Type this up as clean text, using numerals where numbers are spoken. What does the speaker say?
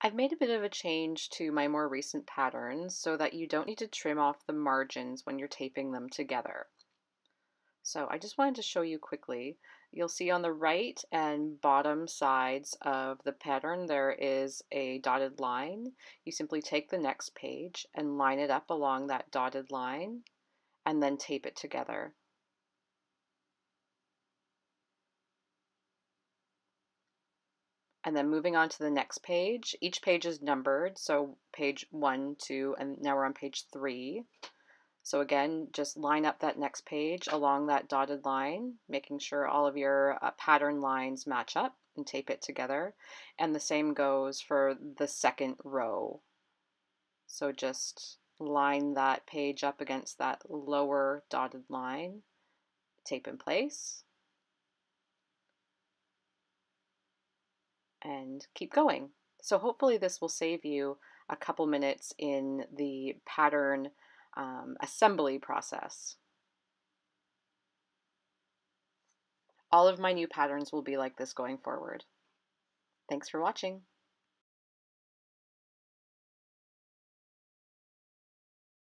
I've made a bit of a change to my more recent patterns so that you don't need to trim off the margins when you're taping them together. So I just wanted to show you quickly. You'll see on the right and bottom sides of the pattern there is a dotted line. You simply take the next page and line it up along that dotted line and then tape it together. And then moving on to the next page, each page is numbered, so page 1, 2, and now we're on page 3. So again, just line up that next page along that dotted line, making sure all of your pattern lines match up and tape it together. And the same goes for the second row. So just line that page up against that lower dotted line, tape in place, and keep going. So hopefully this will save you a couple minutes in the pattern assembly process. All of my new patterns will be like this going forward. Thanks for watching.